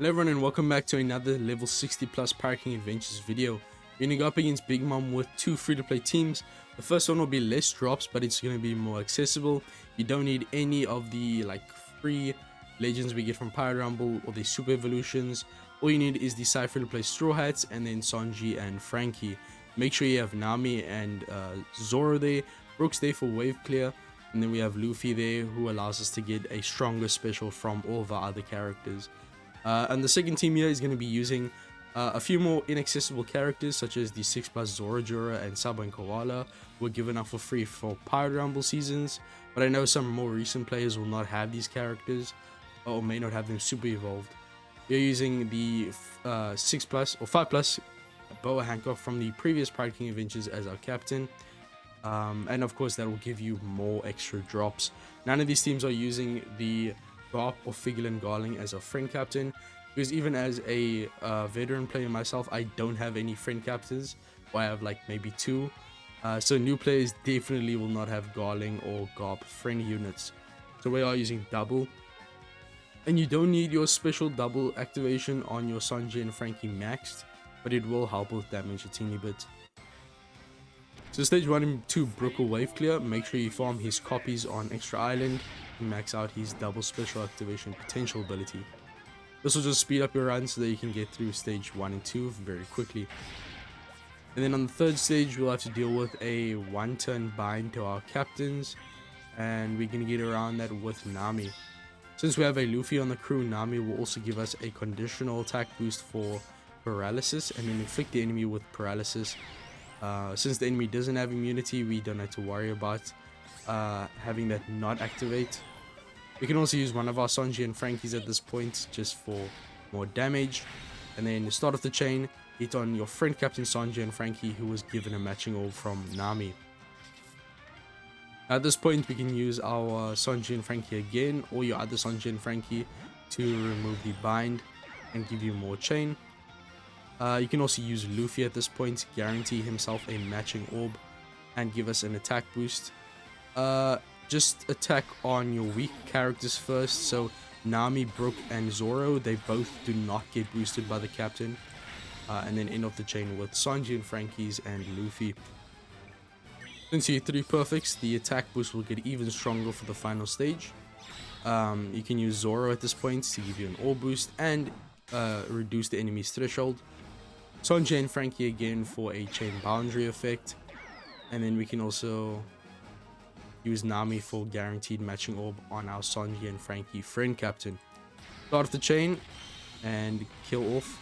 Hello everyone and welcome back to another level 60 plus Parking Adventures video. We're going to go up against Big Mom with two free-to-play teams. The first one will be less drops, but it's going to be more accessible. You don't need any of the free legends we get from Pirate Rumble or the super evolutions. All you need is the side free-to-play Straw Hats and then Sanji and Frankie. Make sure you have Nami and Zoro there, Brooks there for wave clear, and then we have Luffy there who allows us to get a stronger special from all of our other characters. And the second team here is going to be using a few more inaccessible characters such as the 6+ Zorajura and Sabo and Koala were given out for free for Pirate Rumble seasons, but I know some more recent players will not have these characters or may not have them super evolved. We're using the 6+ or 5+ Boa Hancock from the previous Pirate King Adventures as our captain. And of course that will give you more extra drops. None of these teams are using the Garp or Figulin Garling as a friend captain, because even as a veteran player myself, I don't have any friend captains, or I have maybe two. So new players definitely will not have Garling or Garp friend units. So we are using double, and you don't need your special double activation on your Sanji and Frankie maxed, but it will help with damage a teeny bit. So stage 1 and 2 Brook will wave clear. Make sure you farm his copies on Extra Island and max out his double special activation potential ability. This will just speed up your run so that you can get through stage 1 and 2 very quickly. And then on the third stage we'll have to deal with a 1-turn bind to our captains, and we're going to get around that with Nami. Since we have a Luffy on the crew, Nami will also give us a conditional attack boost for paralysis and then inflict the enemy with paralysis. Since the enemy doesn't have immunity, we don't have to worry about having that not activate. We can also use one of our Sanji and Frankies at this point just for more damage, and then start off the chain, hit on your friend captain Sanji and Frankie who was given a matching orb from Nami. At this point we can use our Sanji and Frankie again, or your other Sanji and Frankie, to remove the bind and give you more chain. You can also use Luffy at this point, guarantee himself a matching orb and give us an attack boost. Just attack on your weak characters first, so Nami, Brook and Zoro, they both do not get boosted by the captain. And then end off the chain with Sanji and Frankie's and Luffy. Since you hit 3 perfects, the attack boost will get even stronger for the final stage. You can use Zoro at this point to give you an orb boost and reduce the enemy's threshold. Sanji and Frankie again for a chain boundary effect, and then we can also use Nami for guaranteed matching orb on our Sanji and Frankie friend captain. Start off the chain and kill off.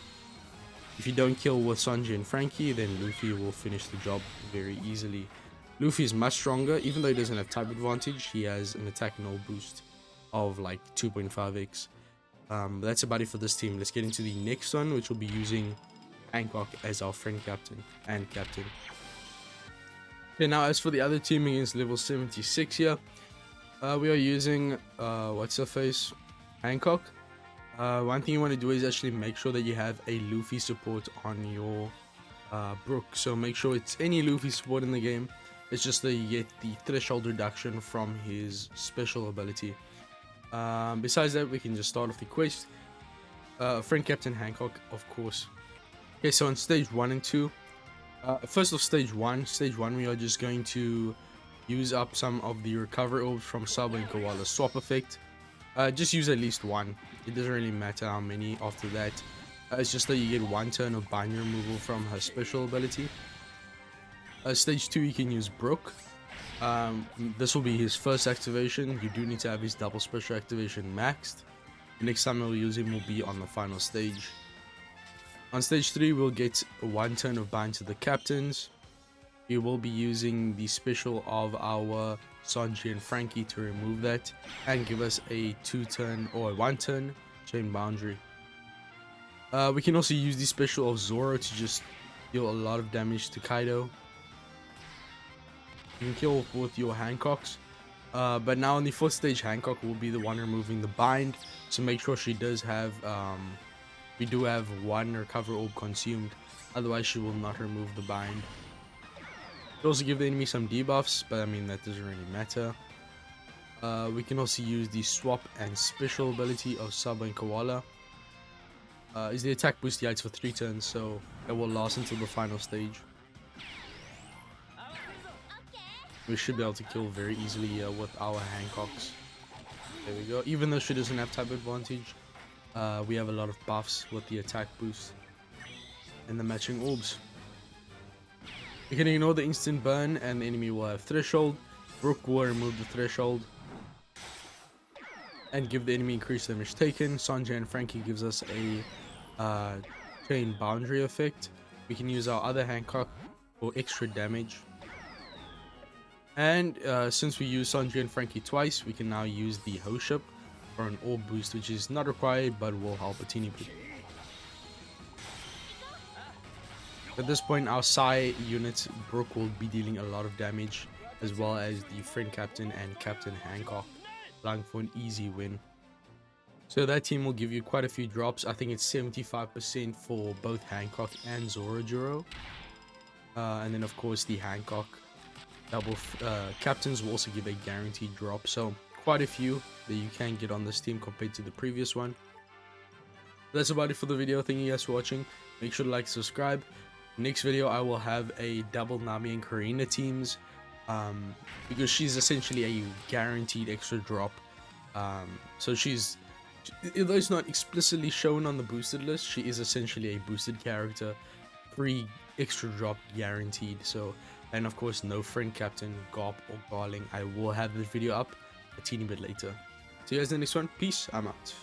If you don't kill with Sanji and Frankie, then Luffy will finish the job very easily. Luffy is much stronger, even though he doesn't have type advantage. He has an attack and orb boost of 2.5x. That's about it for this team. Let's get into the next one, which will be using Hancock as our friend captain and captain. Okay, now as for the other team against level 76 here, we are using what's her face, Hancock. One thing you want to do is actually make sure that you have a Luffy support on your Brook. So make sure it's any Luffy support in the game. It's just that you get the threshold reduction from his special ability. Besides that, we can just start off the quest. Friend captain Hancock, of course. Okay, so on stage 1 and 2, first of stage 1 we are just going to use up some of the recovery orbs from Sabo and Koala swap effect. Just use at least one. It doesn't really matter how many after that. It's just that you get 1 turn of bind removal from her special ability. Stage 2 you can use Brook. This will be his first activation. You do need to have his double special activation maxed. The next time we'll use him will be on the final stage. On stage 3 we'll get 1 turn of bind to the captains. We will be using the special of our Sanji and Frankie to remove that and give us a 2-turn or a 1-turn chain boundary. We can also use the special of Zoro to just deal a lot of damage to Kaido. You can kill with your Hancocks. But now on the 4th stage, Hancock will be the one removing the bind, so make sure she does have we do have 1 recover orb consumed, otherwise she will not remove the bind. It also give the enemy some debuffs, but I mean that doesn't really matter. We can also use the swap and special ability of Sabo and Koala. is the attack boost. Yeah, it's for 3 turns, so it will last until the final stage. We should be able to kill very easily with our Hancocks. There we go. Even though she doesn't have type advantage, we have a lot of buffs with the attack boost and the matching orbs. You can ignore the instant burn and the enemy will have threshold. Brook will remove the threshold and give the enemy increased damage taken. Sanjay and Frankie gives us a chain boundary effect. We can use our other Hancock for extra damage. And since we use Sanjay and Frankie twice, we can now use the host ship for an orb boost, which is not required but will help a teeny bit. At this point, our Psy unit, Brook, will be dealing a lot of damage, as well as the friend captain and Captain Hancock, allowing for an easy win. So that team will give you quite a few drops. I think it's 75% for both Hancock and Zorojuro. And then of course the Hancock double captains will also give a guaranteed drop. So quite a few that you can get on this team compared to the previous one. That's about it for the video. Thank you guys for watching. Make sure to like, subscribe. Next video I will have a double Nami and Karina teams, because she's essentially a guaranteed extra drop. So although it's not explicitly shown on the boosted list, she is essentially a boosted character, free extra drop guaranteed. So, and of course no friend captain, Garp or Garling. I will have this video up a teeny bit later. See you guys in the next one. Peace. I'm out.